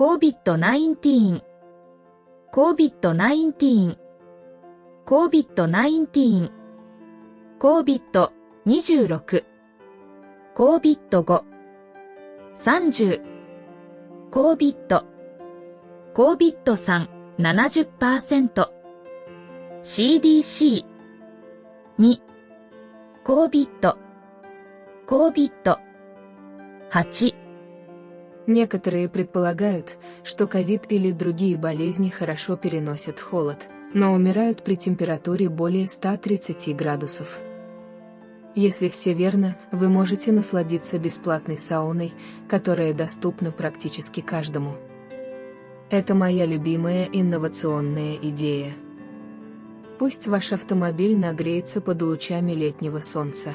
COVID-19 COVID-19 COVID-19 COVID-26 COVID-5 30 COVID COVID-3 70% CDC 2 COVID COVID 8 Некоторые предполагают, что ковид или другие болезни хорошо переносят холод, но умирают при температуре более 130 градусов. Если все верно, вы можете насладиться бесплатной сауной, которая доступна практически каждому. Это моя любимая инновационная идея. Пусть ваш автомобиль нагреется под лучами летнего солнца.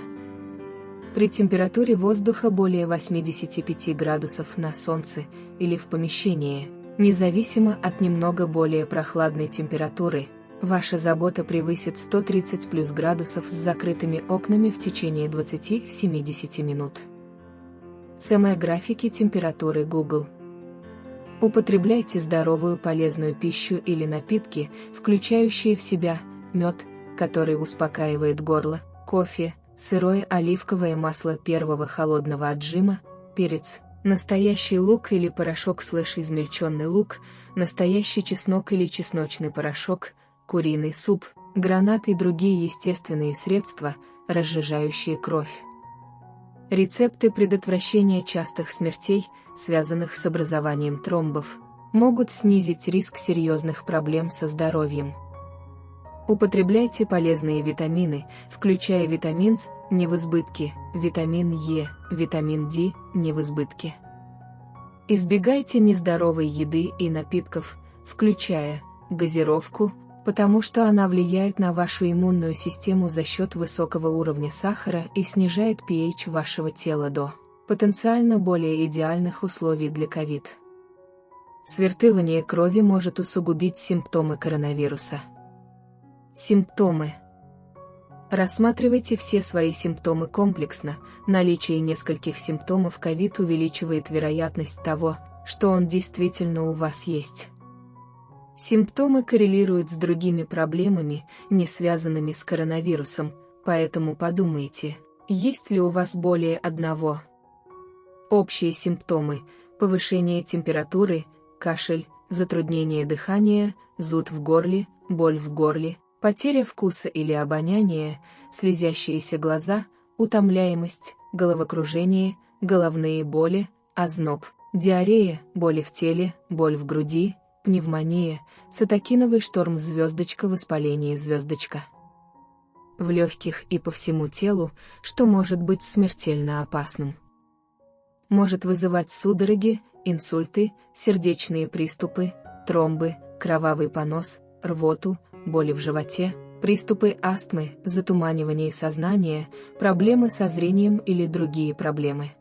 При температуре воздуха более 85 градусов на солнце или в помещении, независимо от немного более прохладной температуры, ваша забота превысит 130 плюс градусов с закрытыми окнами в течение 20-70 минут. СМ-графики температуры Google. Употребляйте здоровую полезную пищу или напитки, включающие в себя мед, который успокаивает горло, кофе, сырое оливковое масло первого холодного отжима, перец, настоящий лук или порошок измельченный лук, настоящий чеснок или чесночный порошок, куриный суп, гранат и другие естественные средства, разжижающие кровь. Рецепты предотвращения частых смертей, связанных с образованием тромбов, могут снизить риск серьезных проблем со здоровьем. Употребляйте полезные витамины, включая витамин С, не в избытке, витамин Е, витамин D, не в избытке. Избегайте нездоровой еды и напитков, включая газировку, потому что она влияет на вашу иммунную систему за счет высокого уровня сахара и снижает pH вашего тела до потенциально более идеальных условий для ковид. Свертывание крови может усугубить симптомы коронавируса. Симптомы. Рассматривайте все свои симптомы комплексно. Наличие нескольких симптомов ковид увеличивает вероятность того, что он действительно у вас есть. Симптомы коррелируют с другими проблемами, не связанными с коронавирусом, поэтому подумайте, есть ли у вас более одного. Общие симптомы: повышение температуры, кашель, затруднение дыхания, зуд в горле, боль в горле, потеря вкуса или обоняния, слезящиеся глаза, утомляемость, головокружение, головные боли, озноб, диарея, боли в теле, боль в груди, пневмония, цитокиновый шторм воспаление в легких и по всему телу, что может быть смертельно опасным. Может вызывать судороги, инсульты, сердечные приступы, тромбы, кровавый понос, рвоту, боли в животе, приступы астмы, затуманивание сознания, проблемы со зрением или другие проблемы.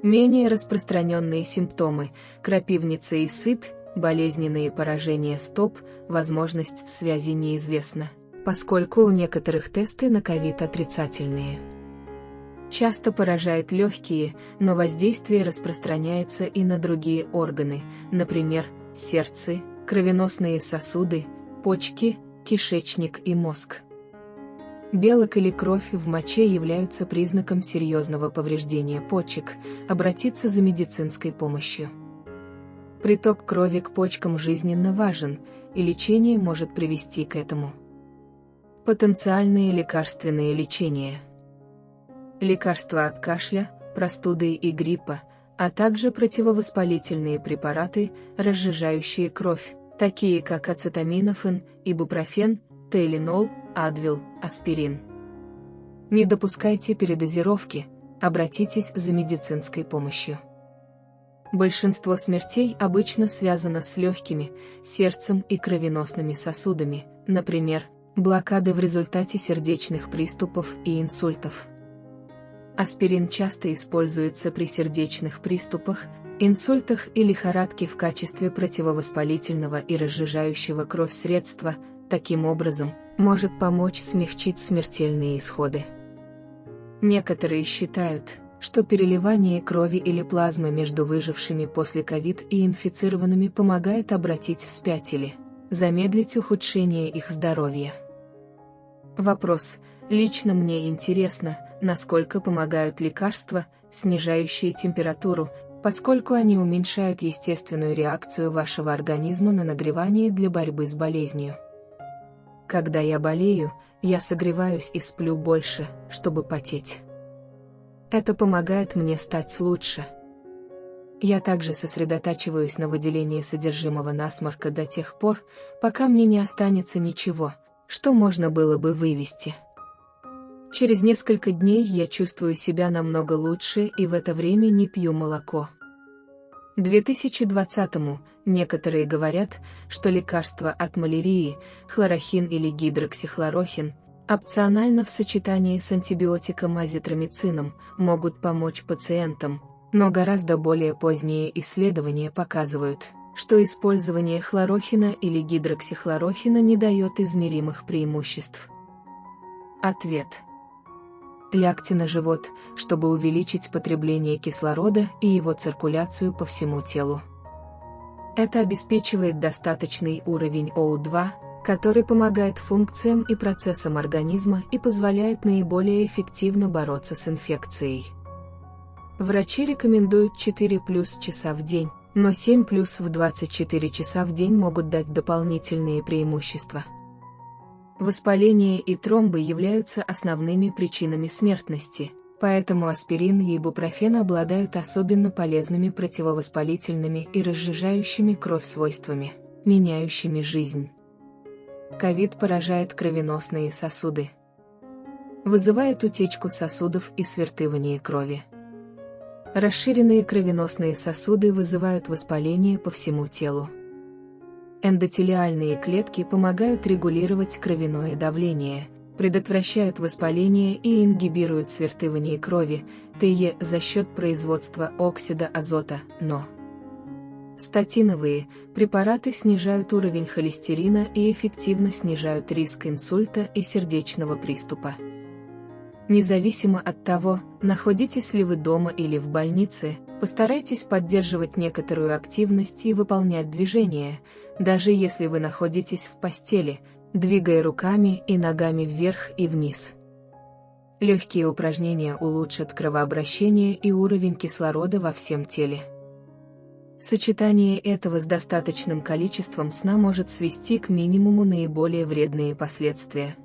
Менее распространенные симптомы: крапивница и сыпь, болезненные поражения стоп, возможность связи неизвестна, поскольку у некоторых тесты на ковид отрицательные. Часто поражает легкие, но воздействие распространяется и на другие органы, например, сердце, кровеносные сосуды, почки, кишечник и мозг. Белок или кровь в моче являются признаком серьезного повреждения почек, обратиться за медицинской помощью. Приток крови к почкам жизненно важен, и лечение может привести к этому. Потенциальные лекарственные лечения. Лекарства от кашля, простуды и гриппа, а также противовоспалительные препараты, разжижающие кровь, такие как ацетаминофен, ибупрофен, тайленол, адвил, аспирин. Не допускайте передозировки, обратитесь за медицинской помощью. Большинство смертей обычно связано с легкими, сердцем и кровеносными сосудами, например, блокады в результате сердечных приступов и инсультов. Аспирин часто используется при сердечных приступах, инсультах и лихорадке в качестве противовоспалительного и разжижающего кровь средства, таким образом, может помочь смягчить смертельные исходы. Некоторые считают, что переливание крови или плазмы между выжившими после ковид и инфицированными помогает обратить вспять или замедлить ухудшение их здоровья. Вопрос. Лично мне интересно, насколько помогают лекарства, снижающие температуру, поскольку они уменьшают естественную реакцию вашего организма на нагревание для борьбы с болезнью. Когда я болею, я согреваюсь и сплю больше, чтобы потеть. Это помогает мне стать лучше. Я также сосредотачиваюсь на выделении содержимого насморка до тех пор, пока мне не останется ничего, что можно было бы вывести. Через несколько дней я чувствую себя намного лучше и в это время не пью молоко. 2020-му некоторые говорят, что лекарства от малярии, хлорохин или гидроксихлорохин, опционально в сочетании с антибиотиком азитромицином, могут помочь пациентам, но гораздо более поздние исследования показывают, что использование хлорохина или гидроксихлорохина не дает измеримых преимуществ. Ответ. Лягте на живот, чтобы увеличить потребление кислорода и его циркуляцию по всему телу. Это обеспечивает достаточный уровень О2, который помогает функциям и процессам организма и позволяет наиболее эффективно бороться с инфекцией. Врачи рекомендуют 4+ часа в день, но 7+ в 24 часа в день могут дать дополнительные преимущества. Воспаление и тромбы являются основными причинами смертности, поэтому аспирин и ибупрофен обладают особенно полезными противовоспалительными и разжижающими кровь свойствами, меняющими жизнь. Ковид поражает кровеносные сосуды. Вызывает утечку сосудов и свертывание крови. Расширенные кровеносные сосуды вызывают воспаление по всему телу. Эндотелиальные клетки помогают регулировать кровяное давление, предотвращают воспаление и ингибируют свертывание крови, ТЕ за счет производства оксида азота, НО. Статиновые препараты снижают уровень холестерина и эффективно снижают риск инсульта и сердечного приступа. Независимо от того, находитесь ли вы дома или в больнице, постарайтесь поддерживать некоторую активность и выполнять движения, даже если вы находитесь в постели, двигая руками и ногами вверх и вниз. Легкие упражнения улучшат кровообращение и уровень кислорода во всем теле. Сочетание этого с достаточным количеством сна может свести к минимуму наиболее вредные последствия.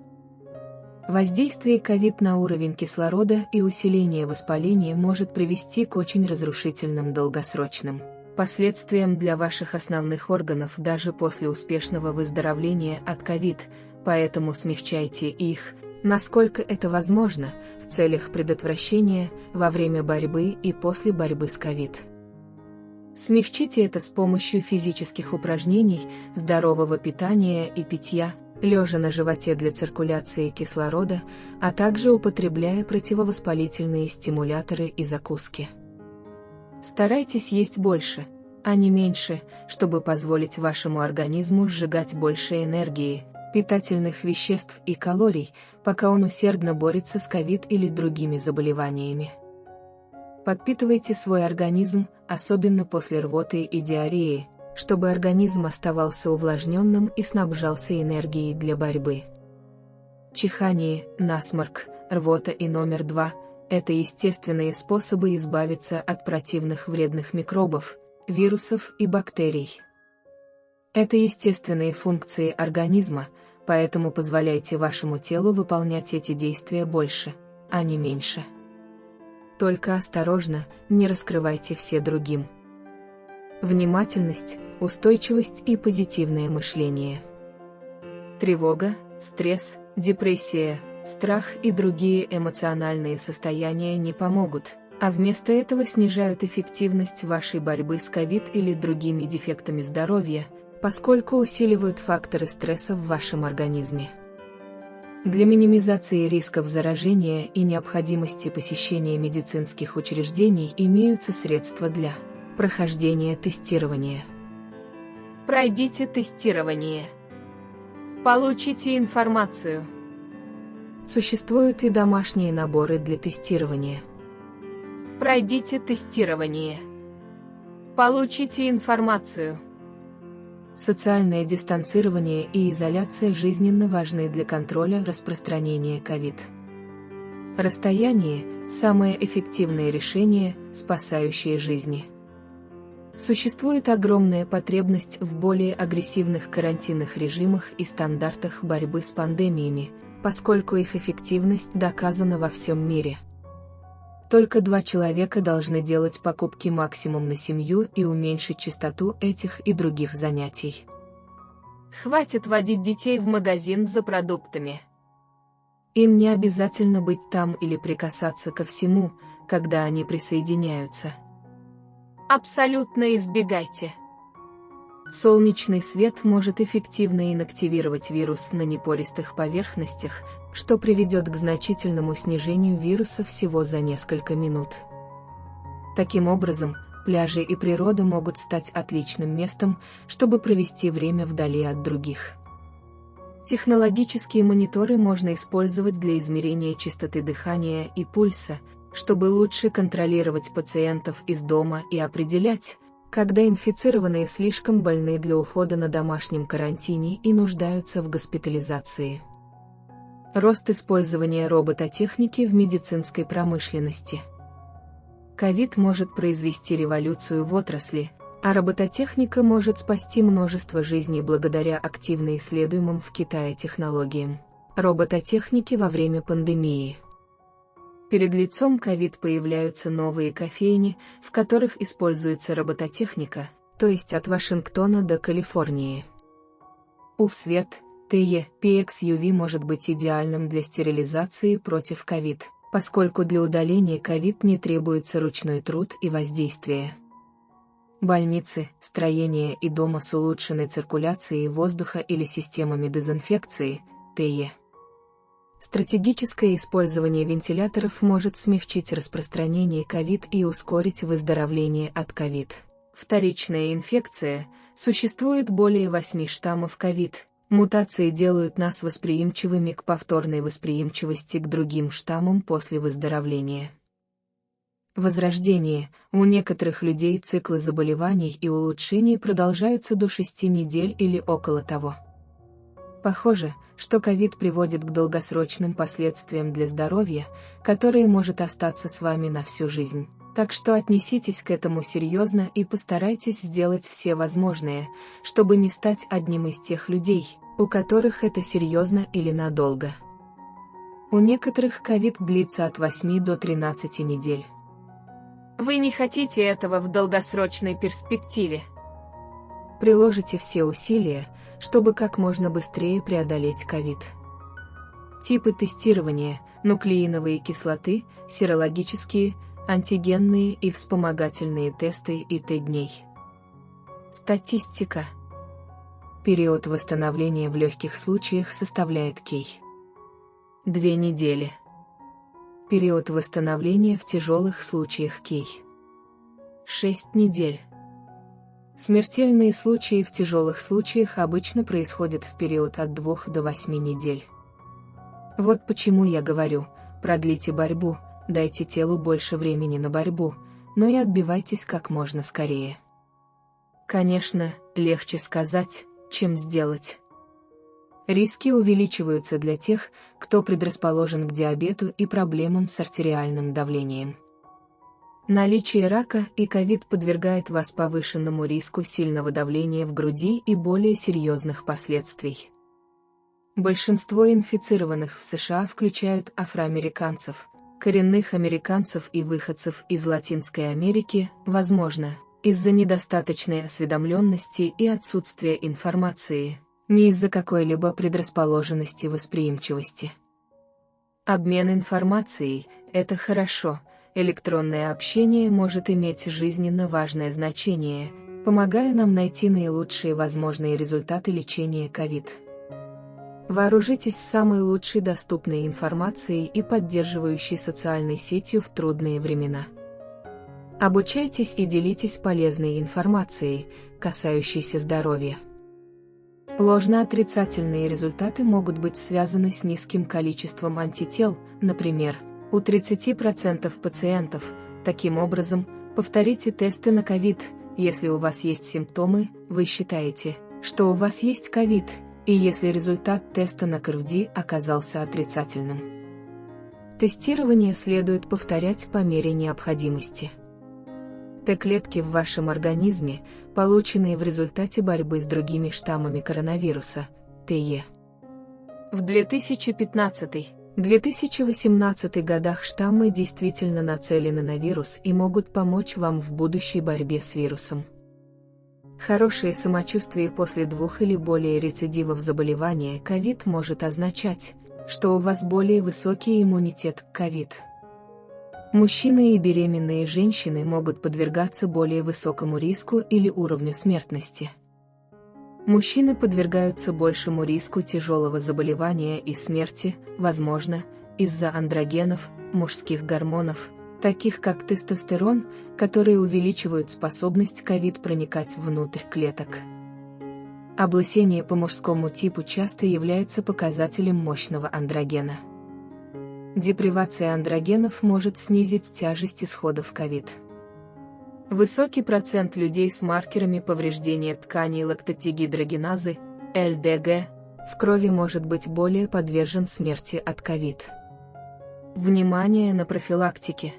Воздействие ковид на уровень кислорода и усиление воспаления может привести к очень разрушительным долгосрочным последствиям для ваших основных органов даже после успешного выздоровления от ковид, поэтому смягчайте их, насколько это возможно, в целях предотвращения, во время борьбы и после борьбы с ковид. Смягчите это с помощью физических упражнений, здорового питания и питья, лежа на животе для циркуляции кислорода, а также употребляя противовоспалительные стимуляторы и закуски. Старайтесь есть больше, а не меньше, чтобы позволить вашему организму сжигать больше энергии, питательных веществ и калорий, пока он усердно борется с ковид или другими заболеваниями. Подпитывайте свой организм, особенно после рвоты и диареи, чтобы организм оставался увлажненным и снабжался энергией для борьбы. Чихание, насморк, рвота и номер 2 – это естественные способы избавиться от противных вредных микробов, вирусов и бактерий. Это естественные функции организма, поэтому позволяйте вашему телу выполнять эти действия больше, а не меньше. Только осторожно, не раскрывайте все другим. Внимательность, устойчивость и позитивное мышление. Тревога, стресс, депрессия, страх и другие эмоциональные состояния не помогут, а вместо этого снижают эффективность вашей борьбы с ковид или другими дефектами здоровья, поскольку усиливают факторы стресса в вашем организме. Для минимизации рисков заражения и необходимости посещения медицинских учреждений имеются средства для прохождения тестирования. Пройдите тестирование. Получите информацию. Существуют и домашние наборы для тестирования. Пройдите тестирование. Получите информацию. Социальное дистанцирование и изоляция жизненно важны для контроля распространения COVID. Расстояние – самое эффективное решение, спасающее жизни. Существует огромная потребность в более агрессивных карантинных режимах и стандартах борьбы с пандемиями, поскольку их эффективность доказана во всем мире. Только 2 человека должны делать покупки максимум на семью и уменьшить частоту этих и других занятий. Хватит водить детей в магазин за продуктами. Им не обязательно быть там или прикасаться ко всему, когда они присоединяются. Абсолютно избегайте. Солнечный свет может эффективно инактивировать вирус на непористых поверхностях, что приведет к значительному снижению вируса всего за несколько минут. Таким образом, пляжи и природа могут стать отличным местом, чтобы провести время вдали от других. Технологические мониторы можно использовать для измерения частоты дыхания и пульса, чтобы лучше контролировать пациентов из дома и определять, когда инфицированные слишком больны для ухода на домашнем карантине и нуждаются в госпитализации. Рост использования робототехники в медицинской промышленности. COVID может произвести революцию в отрасли, а робототехника может спасти множество жизней благодаря активно исследуемым в Китае технологиям робототехники во время пандемии. Перед лицом COVID появляются новые кофейни, в которых используется робототехника, то есть от Вашингтона до Калифорнии. UV-свет, TE-PX-UV может быть идеальным для стерилизации против COVID, поскольку для удаления COVID не требуется ручной труд и воздействие. Больницы, строения и дома с улучшенной циркуляцией воздуха или системами дезинфекции, ТЕ. Стратегическое использование вентиляторов может смягчить распространение COVID и ускорить выздоровление от COVID. Вторичная инфекция. Существует более 8 штаммов COVID. Мутации делают нас восприимчивыми к повторной восприимчивости к другим штаммам после выздоровления. Возрождение. У некоторых людей циклы заболеваний и улучшений продолжаются до 6 недель или около того. Похоже, что COVID приводит к долгосрочным последствиям для здоровья, которые может остаться с вами на всю жизнь. Так что отнеситесь к этому серьезно и постарайтесь сделать все возможное, чтобы не стать одним из тех людей, у которых это серьезно или надолго. У некоторых COVID длится от 8 до 13 недель. Вы не хотите этого в долгосрочной перспективе. Приложите все усилия, чтобы как можно быстрее преодолеть COVID. Типы тестирования: нуклеиновые кислоты, серологические, антигенные и вспомогательные тесты и Т-дней. Статистика. Период восстановления в легких случаях составляет кей. 2 недели. Период восстановления в тяжелых случаях кей. 6 недель. Смертельные случаи в тяжелых случаях обычно происходят в период от 2 до 8 недель. Вот почему я говорю: продлите борьбу, дайте телу больше времени на борьбу, но и отбивайтесь как можно скорее. Конечно, легче сказать, чем сделать. Риски увеличиваются для тех, кто предрасположен к диабету и проблемам с артериальным давлением. Наличие рака и COVID подвергает вас повышенному риску сильного давления в груди и более серьезных последствий. Большинство инфицированных в США включают афроамериканцев, коренных американцев и выходцев из Латинской Америки, возможно, из-за недостаточной осведомленности и отсутствия информации, не из-за какой-либо предрасположенности восприимчивости. Обмен информацией – это хорошо. Электронное общение может иметь жизненно важное значение, помогая нам найти наилучшие возможные результаты лечения COVID. Вооружитесь самой лучшей доступной информацией и поддерживающей социальной сетью в трудные времена. Обучайтесь и делитесь полезной информацией, касающейся здоровья. Ложно-отрицательные результаты могут быть связаны с низким количеством антител, например, у 30% пациентов, Таким образом, повторите тесты на ковид, если у вас есть симптомы, вы считаете, что у вас есть ковид, и если результат теста на КРВД оказался отрицательным. Тестирование следует повторять по мере необходимости. Т-клетки в вашем организме, полученные в результате борьбы с другими штаммами коронавируса, ТЕ. В 2015-2018 годах штаммы действительно нацелены на вирус и могут помочь вам в будущей борьбе с вирусом. Хорошее самочувствие после 2 или более рецидивов заболевания ковид может означать, что у вас более высокий иммунитет к ковид. Мужчины и беременные женщины могут подвергаться более высокому риску или уровню смертности. Мужчины подвергаются большему риску тяжелого заболевания и смерти, возможно, из-за андрогенов, мужских гормонов, таких как тестостерон, которые увеличивают способность ковид проникать внутрь клеток. Облысение по мужскому типу часто является показателем мощного андрогена. Депривация андрогенов может снизить тяжесть исходов ковид. Высокий процент людей с маркерами повреждения тканей лактатидегидрогеназы, ЛДГ, в крови может быть более подвержен смерти от ковид. Внимание на профилактике.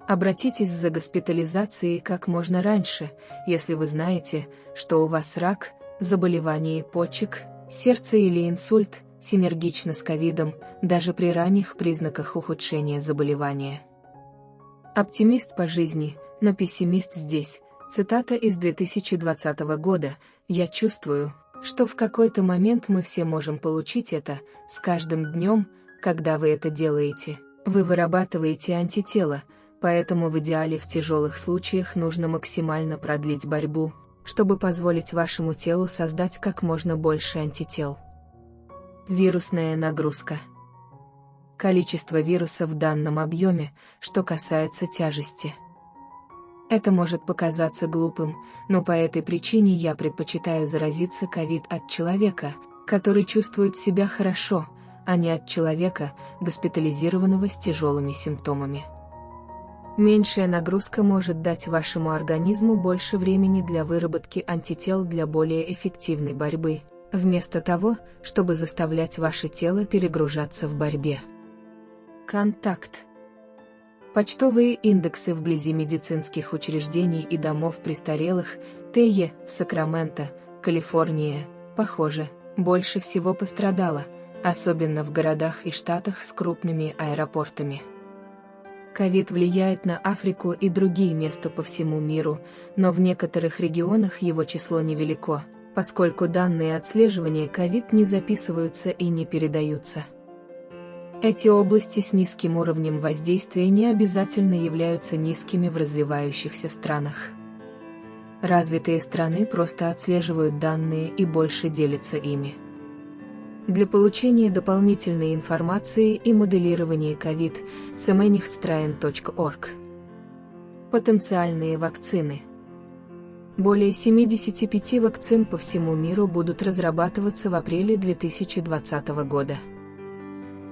Обратитесь за госпитализацией как можно раньше, если вы знаете, что у вас рак, заболевание почек, сердца или инсульт, синергично с ковидом, даже при ранних признаках ухудшения заболевания. Оптимист по жизни, но пессимист здесь. Цитата из 2020 года. «Я чувствую, что в какой-то момент мы все можем получить это, с каждым днем, когда вы это делаете, вы вырабатываете антитела, поэтому в идеале в тяжелых случаях нужно максимально продлить борьбу, чтобы позволить вашему телу создать как можно больше антител». Вирусная нагрузка. Количество вируса в данном объеме, что касается тяжести. Это может показаться глупым, но по этой причине я предпочитаю заразиться ковид от человека, который чувствует себя хорошо, а не от человека, госпитализированного с тяжелыми симптомами. Меньшая нагрузка может дать вашему организму больше времени для выработки антител для более эффективной борьбы, вместо того, чтобы заставлять ваше тело перегружаться в борьбе. Контакт. Почтовые индексы вблизи медицинских учреждений и домов престарелых, ТЕ, в Сакраменто, Калифорния, похоже, больше всего пострадала, особенно в городах и штатах с крупными аэропортами. Ковид влияет на Африку и другие места по всему миру, но в некоторых регионах его число невелико, поскольку данные отслеживания ковид не записываются и не передаются. Эти области с низким уровнем воздействия не обязательно являются низкими в развивающихся странах. Развитые страны просто отслеживают данные и больше делятся ими. Для получения дополнительной информации и моделирования ковид, semenixtrain.org. Потенциальные вакцины. Более 75 вакцин по всему миру будут разрабатываться в апреле 2020 года.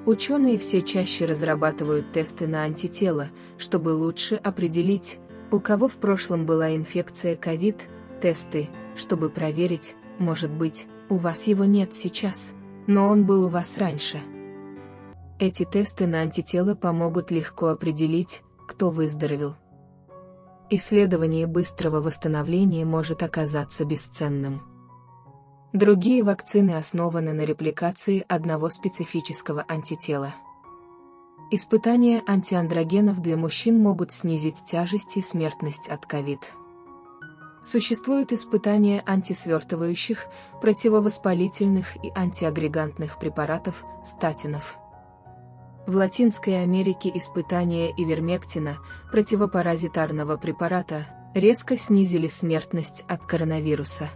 Ученые все чаще разрабатывают тесты на антитела, чтобы лучше определить, у кого в прошлом была инфекция ковид, тесты, чтобы проверить, может быть, у вас его нет сейчас, но он был у вас раньше. Эти тесты на антитела помогут легко определить, кто выздоровел. Исследование быстрого восстановления может оказаться бесценным. Другие вакцины основаны на репликации одного специфического антитела. Испытания антиандрогенов для мужчин могут снизить тяжесть и смертность от ковид. Существуют испытания антисвертывающих, противовоспалительных и антиагрегантных препаратов, статинов. В Латинской Америке испытания ивермектина, противопаразитарного препарата, резко снизили смертность от коронавируса.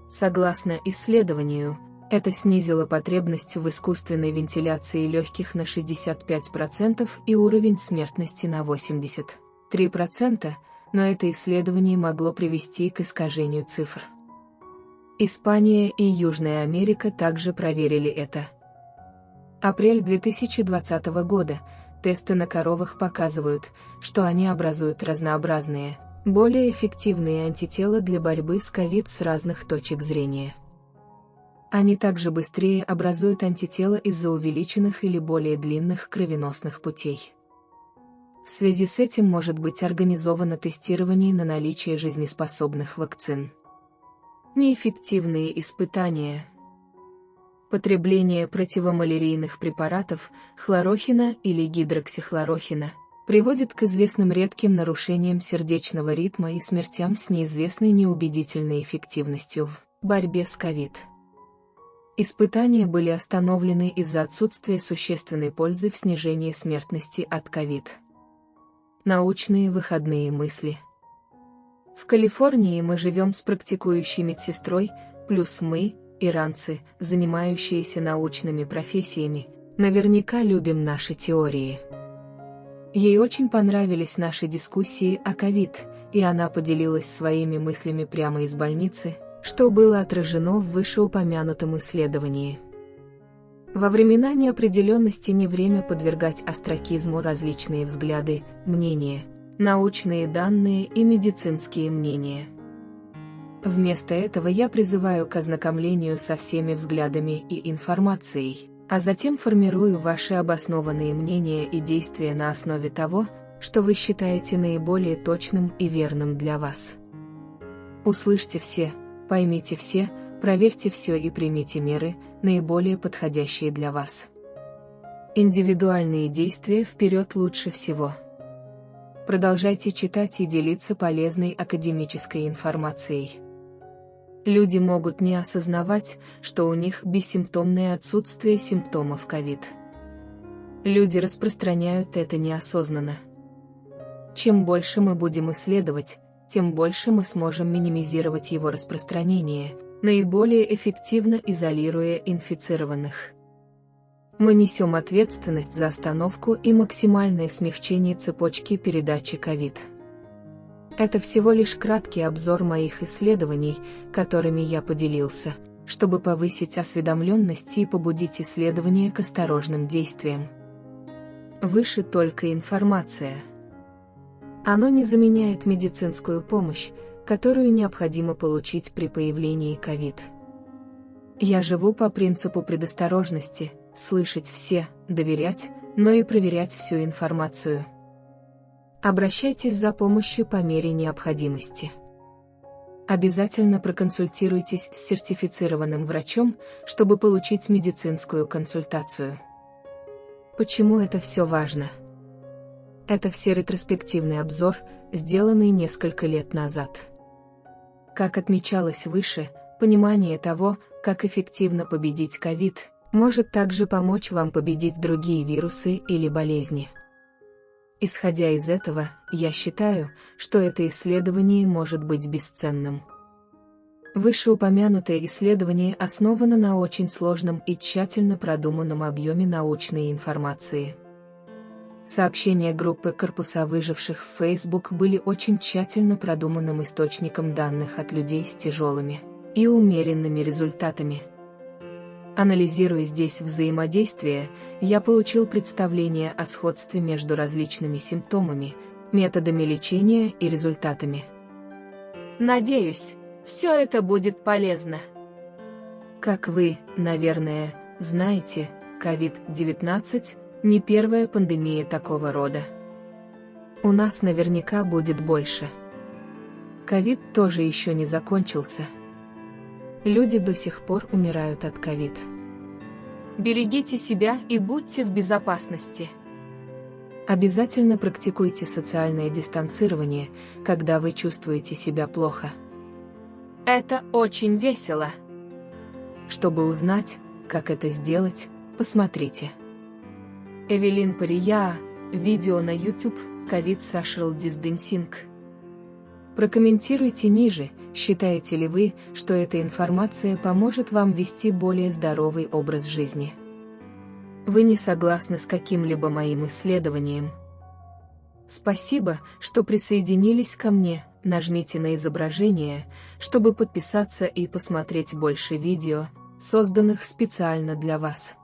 Согласно исследованию, это снизило потребность в искусственной вентиляции легких на 65% и уровень смертности на 83%, но это исследование могло привести к искажению цифр. Испания и Южная Америка также проверили это. Апрель 2020 года. Тесты на коровах показывают, что они образуют разнообразные, более эффективные антитела для борьбы с ковид с разных точек зрения. Они также быстрее образуют антитела из-за увеличенных или более длинных кровеносных путей. В связи с этим может быть организовано тестирование на наличие жизнеспособных вакцин. Неэффективные испытания. Потребление противомалярийных препаратов, хлорохина или гидроксихлорохина, приводит к известным редким нарушениям сердечного ритма и смертям с неизвестной неубедительной эффективностью в борьбе с ковид. Испытания были остановлены из-за отсутствия существенной пользы в снижении смертности от ковид. Научные выходные мысли. В Калифорнии мы живем с практикующей медсестрой, плюс мы, иранцы, занимающиеся научными профессиями, наверняка любим наши теории. Ей очень понравились наши дискуссии о ковид, и она поделилась своими мыслями прямо из больницы, что было отражено в вышеупомянутом исследовании. Во времена неопределенности не время подвергать остракизму различные взгляды, мнения, научные данные и медицинские мнения. Вместо этого я призываю к ознакомлению со всеми взглядами и информацией, а затем формирую ваши обоснованные мнения и действия на основе того, что вы считаете наиболее точным и верным для вас. Услышьте все, поймите все, проверьте все и примите меры, наиболее подходящие для вас. Индивидуальные действия вперед лучше всего. Продолжайте читать и делиться полезной академической информацией. Люди могут не осознавать, что у них бессимптомное отсутствие симптомов ковид. Люди распространяют это неосознанно. Чем больше мы будем исследовать, тем больше мы сможем минимизировать его распространение, наиболее эффективно изолируя инфицированных. Мы несем ответственность за остановку и максимальное смягчение цепочки передачи ковид. Это всего лишь краткий обзор моих исследований, которыми я поделился, чтобы повысить осведомленность и побудить исследования к осторожным действиям. Выше только информация. Оно не заменяет медицинскую помощь, которую необходимо получить при появлении ковид. Я живу по принципу предосторожности, слышать все, доверять, но и проверять всю информацию. Обращайтесь за помощью по мере необходимости. Обязательно проконсультируйтесь с сертифицированным врачом, чтобы получить медицинскую консультацию. Почему это все важно? Это все ретроспективный обзор, сделанный несколько лет назад. Как отмечалось выше, понимание того, как эффективно победить ковид, может также помочь вам победить другие вирусы или болезни. Исходя из этого, я считаю, что это исследование может быть бесценным. Вышеупомянутое исследование основано на очень сложном и тщательно продуманном объеме научной информации. Сообщения группы корпуса выживших в Facebook были очень тщательно продуманным источником данных от людей с тяжелыми и умеренными результатами. Анализируя здесь взаимодействие, я получил представление о сходстве между различными симптомами, методами лечения и результатами. Надеюсь, все это будет полезно. Как вы, наверное, знаете, COVID-19 не первая пандемия такого рода. У нас наверняка будет больше. Ковид тоже еще не закончился. Люди до сих пор умирают от ковид. Берегите себя и будьте в безопасности. Обязательно практикуйте социальное дистанцирование, когда вы чувствуете себя плохо. Это очень весело. Чтобы узнать, как это сделать, посмотрите. Эвелин Пария, видео на YouTube, COVID Social Distancing. Прокомментируйте ниже, считаете ли вы, что эта информация поможет вам вести более здоровый образ жизни. Вы не согласны с каким-либо моим исследованием? Спасибо, что присоединились ко мне, нажмите на изображение, чтобы подписаться и посмотреть больше видео, созданных специально для вас.